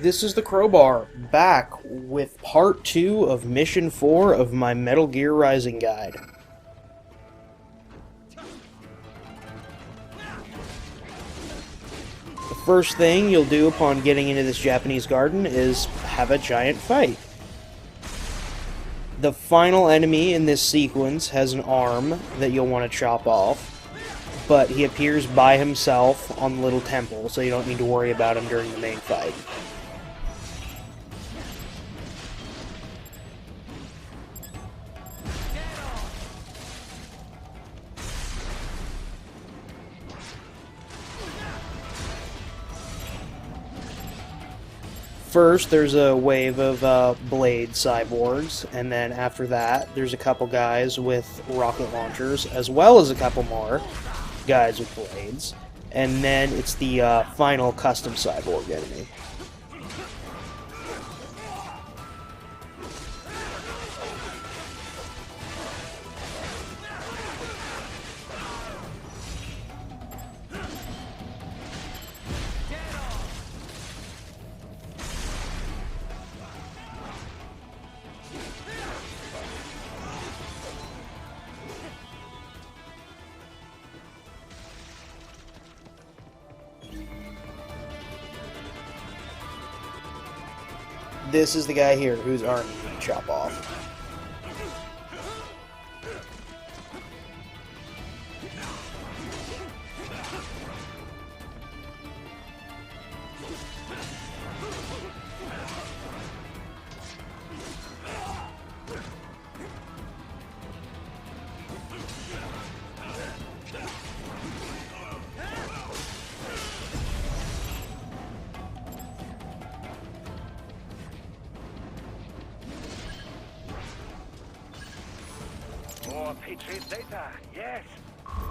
This is the Crowbar, back with part 2 of Mission 4 of my Metal Gear Rising guide. The first thing you'll do upon getting into this Japanese garden is have a giant fight. The final enemy in this sequence has an arm that you'll want to chop off, but he appears by himself on the little temple, so you don't need to worry about him during the main fight. First, there's a wave of blade cyborgs, and then after that, there's a couple guys with rocket launchers, as well as a couple more guys with blades, and then it's the final custom cyborg enemy. This is the guy here whose arm you can chop off.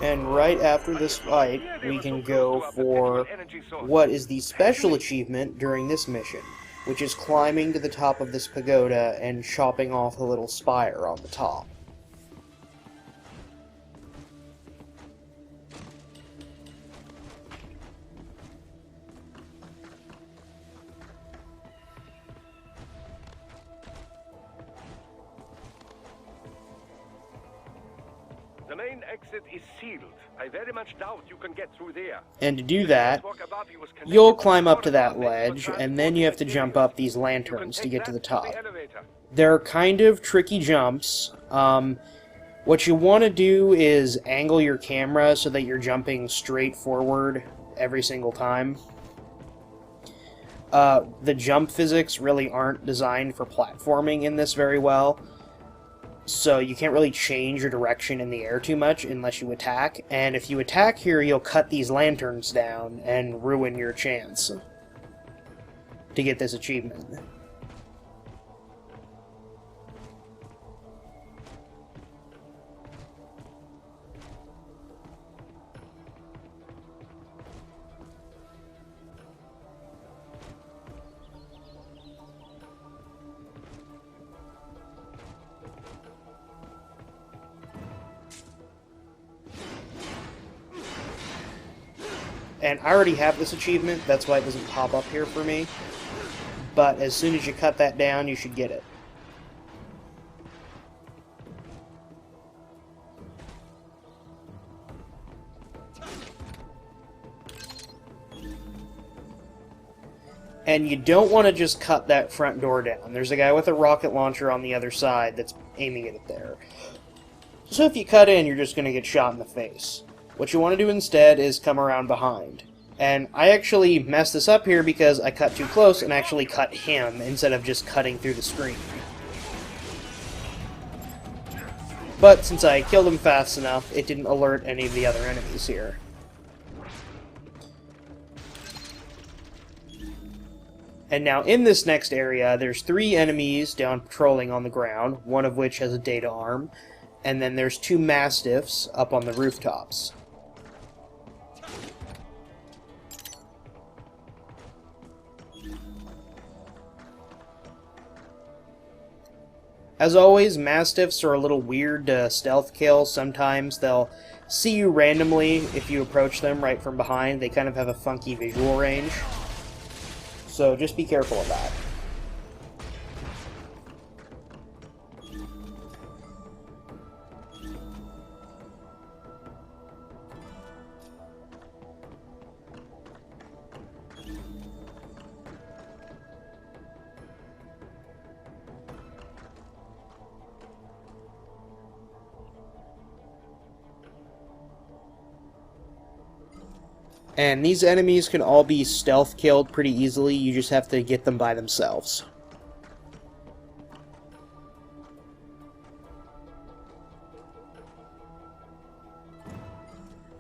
And right after this fight, we can go for what is the special achievement during this mission, which is climbing to the top of this pagoda and chopping off a little spire on the top. The main exit is sealed. I very much doubt you can get through there. And to do that, you'll climb up to that ledge, and then you have to jump up these lanterns to get to the top. They're kind of tricky jumps. What you want to do is angle your camera so that you're jumping straight forward every single time. The jump physics really aren't designed for platforming in this very well. So you can't really change your direction in the air too much unless you attack. And if you attack here, you'll cut these lanterns down and ruin your chance to get this achievement. And I already have this achievement, that's why it doesn't pop up here for me. But as soon as you cut that down, you should get it. And you don't want to just cut that front door down. There's a guy with a rocket launcher on the other side that's aiming it there. So if you cut in, you're just going to get shot in the face. What you want to do instead is come around behind. And I actually messed this up here because I cut too close and actually cut him instead of just cutting through the screen. But since I killed him fast enough, it didn't alert any of the other enemies here. And now in this next area, there's 3 enemies down patrolling on the ground, one of which has a data arm, and then there's 2 mastiffs up on the rooftops. As always, Mastiffs are a little weird to stealth kill. Sometimes they'll see you randomly if you approach them right from behind. They kind of have a funky visual range. So just be careful of that. And these enemies can all be stealth killed pretty easily, you just have to get them by themselves.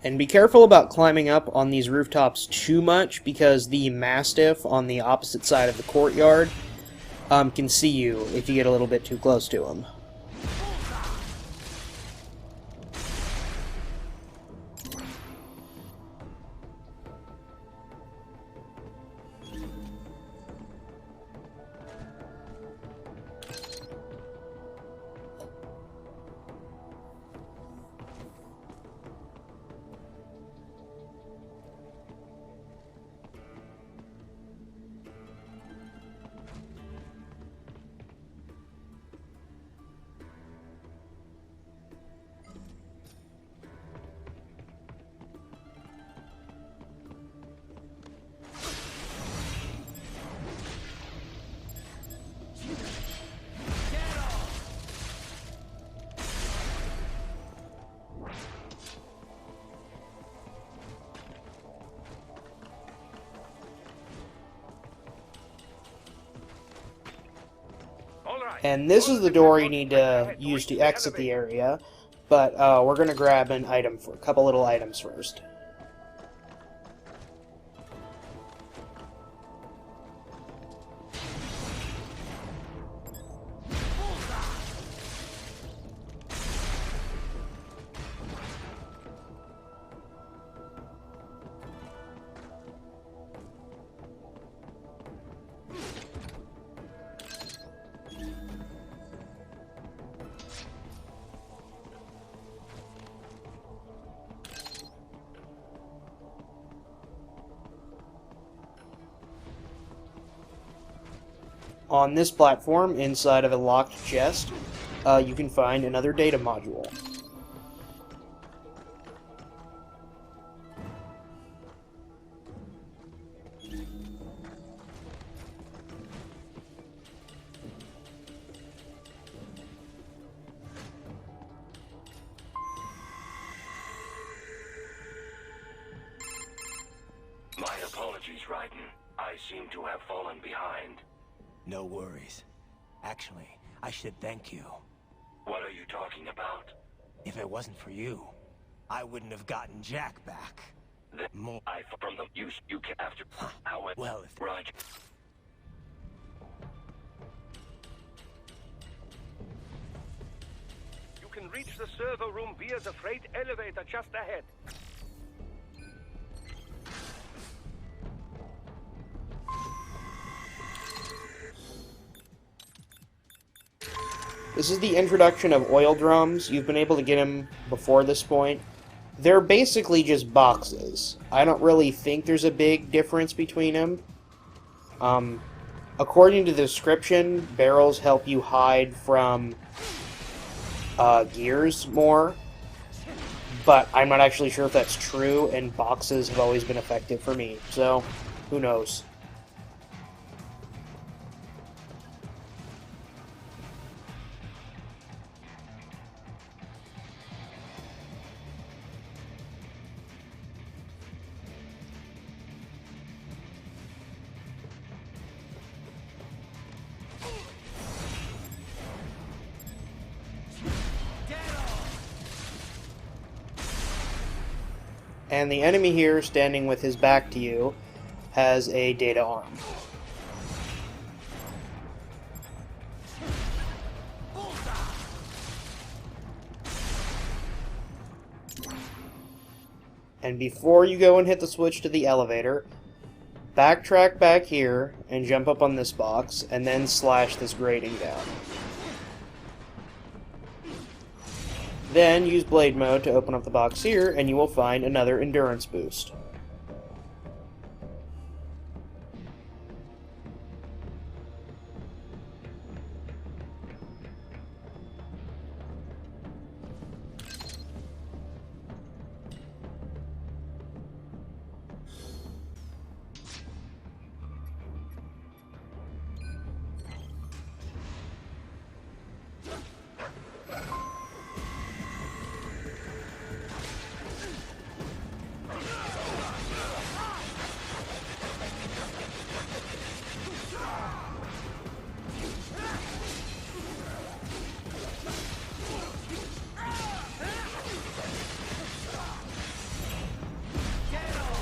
And be careful about climbing up on these rooftops too much, because the Mastiff on the opposite side of the courtyard can see you if you get a little bit too close to him. And this is the door you need to use to exit the area, but we're going to grab an item for a couple little items first. On this platform, inside of a locked chest, you can find another data module. My apologies, Raiden. I seem to have fallen behind. No worries. Actually, I should thank you. What are you talking about? If it wasn't for you, I wouldn't have gotten Jack back. From the use you can after. However, well, if Roger. You can reach the server room via the freight elevator just ahead. This is the introduction of oil drums. You've been able to get them before this point. They're basically just boxes. I don't really think there's a big difference between them. According to the description, barrels help you hide from gears more. But I'm not actually sure if that's true, and boxes have always been effective for me. So, who knows? And the enemy here, standing with his back to you, has a data arm. And before you go and hit the switch to the elevator, backtrack back here and jump up on this box, and then slash this grating down. Then use blade mode to open up the box here, and you will find another endurance boost.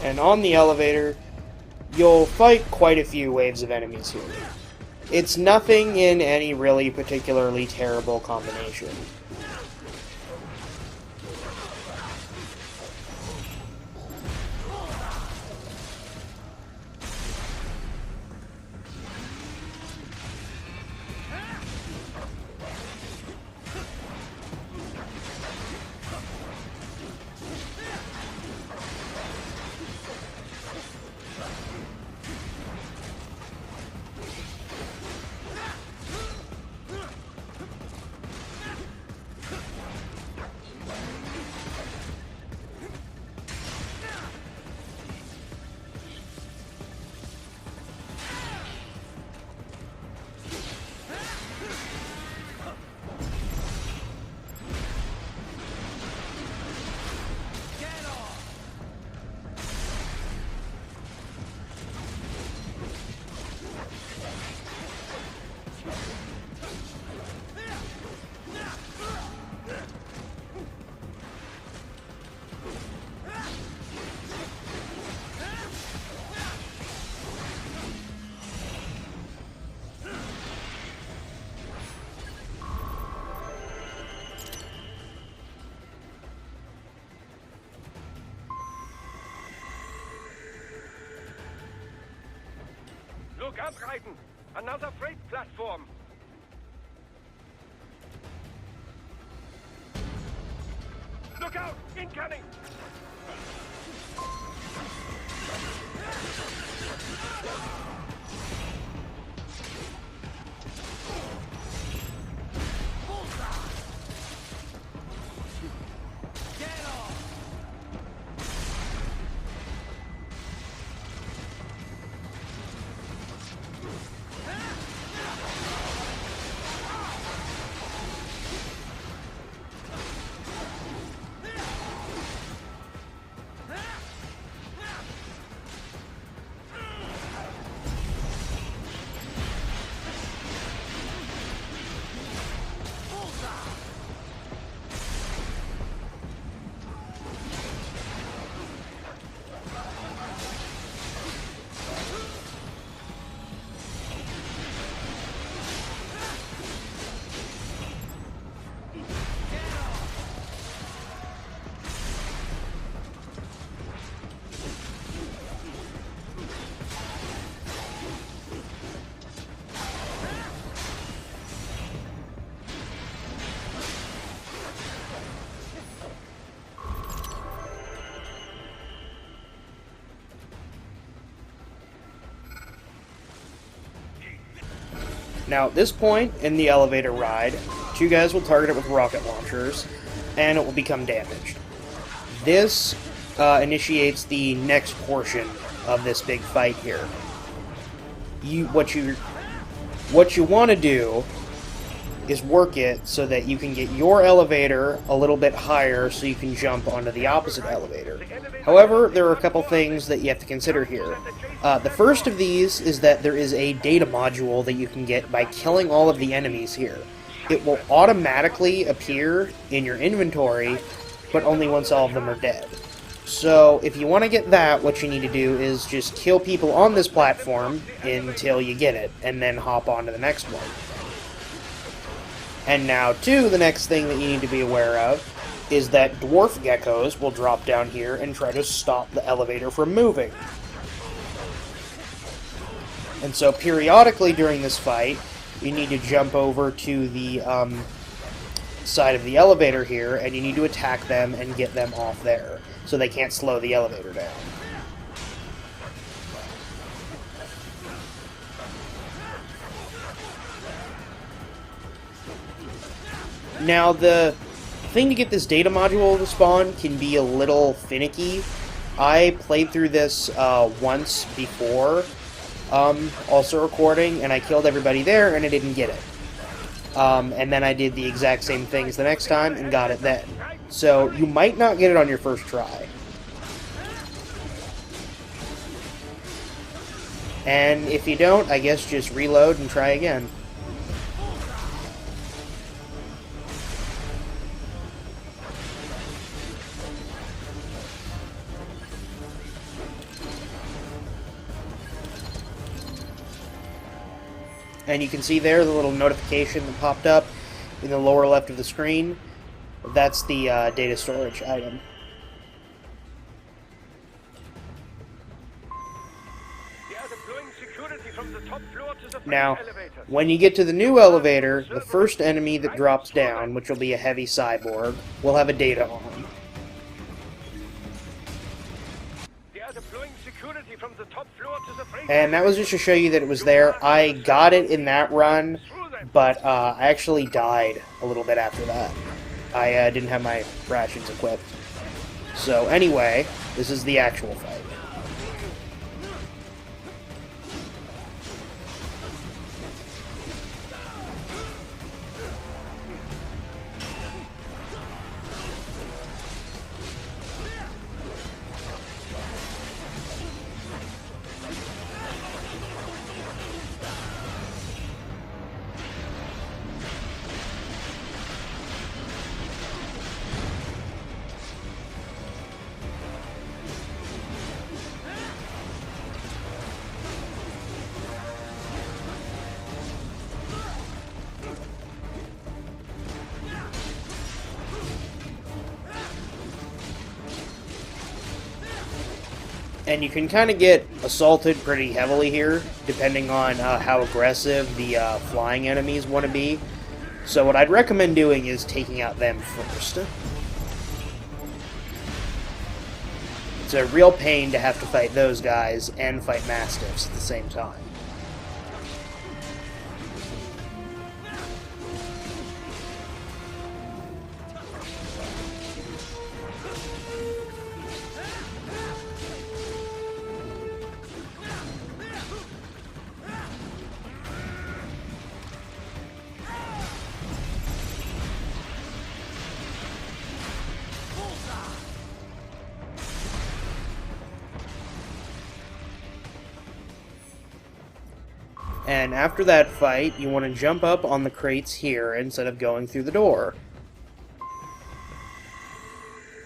And on the elevator, you'll fight quite a few waves of enemies here. It's nothing in any really particularly terrible combination. Look up, Raiden! Another freight platform! Look out! Incoming! Now, at this point in the elevator ride, two guys will target it with rocket launchers, and it will become damaged. This initiates the next portion of this big fight here. What you want to do is work it so that you can get your elevator a little bit higher so you can jump onto the opposite elevator. However, there are a couple things that you have to consider here. The first of these is that there is a data module that you can get by killing all of the enemies here. It will automatically appear in your inventory, but only once all of them are dead. So, if you want to get that, what you need to do is just kill people on this platform until you get it, and then hop on to the next one. And now, too, the next thing that you need to be aware of is that dwarf geckos will drop down here and try to stop the elevator from moving. And so, periodically during this fight, you need to jump over to the side of the elevator here, and you need to attack them and get them off there, so they can't slow the elevator down. Now, the thing to get this data module to spawn can be a little finicky. I played through this once before, also recording, and I killed everybody there, and I didn't get it. And then I did the exact same things the next time and got it then. So, you might not get it on your first try. And if you don't, I guess just reload and try again. And you can see there the little notification that popped up in the lower left of the screen. That's the data storage item. They are deploying security from the top floor to the freight Now, elevator. when you get to the new elevator, the first enemy that drops down, which will be a heavy cyborg, will have a data arm. They are deploying security from the top floor to the freight And that was just to show you that it was there. I got it in that run, but I actually died a little bit after that. I didn't have my rations equipped. So anyway, this is the actual fight. And you can kind of get assaulted pretty heavily here, depending on how aggressive the flying enemies want to be. So what I'd recommend doing is taking out them first. It's a real pain to have to fight those guys and fight Mastiffs at the same time. And after that fight, you want to jump up on the crates here instead of going through the door.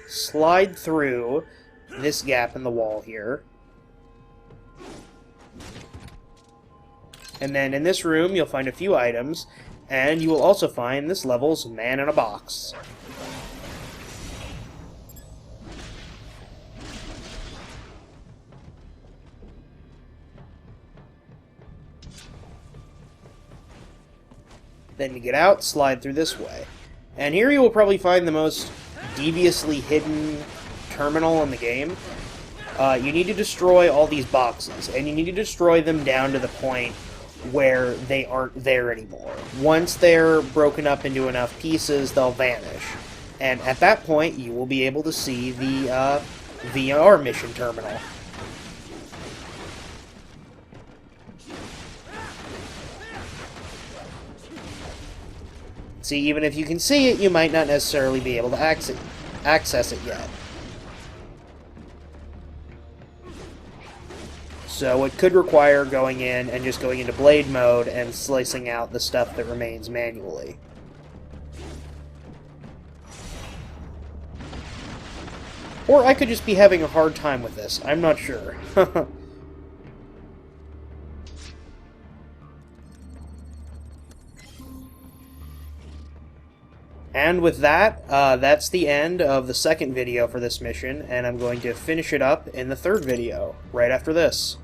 Slide through this gap in the wall here. And then in this room, you'll find a few items, and you will also find this level's man in a box. Then you get out, slide through this way. And here you will probably find the most deviously hidden terminal in the game. You need to destroy all these boxes, and you need to destroy them down to the point where they aren't there anymore. Once they're broken up into enough pieces, they'll vanish. And at that point, you will be able to see the VR mission terminal. See, even if you can see it, you might not necessarily be able to access it yet. So it could require going in and just going into blade mode and slicing out the stuff that remains manually. Or I could just be having a hard time with this. I'm not sure. And with that, that's the end of the second video for this mission, and I'm going to finish it up in the third video, right after this.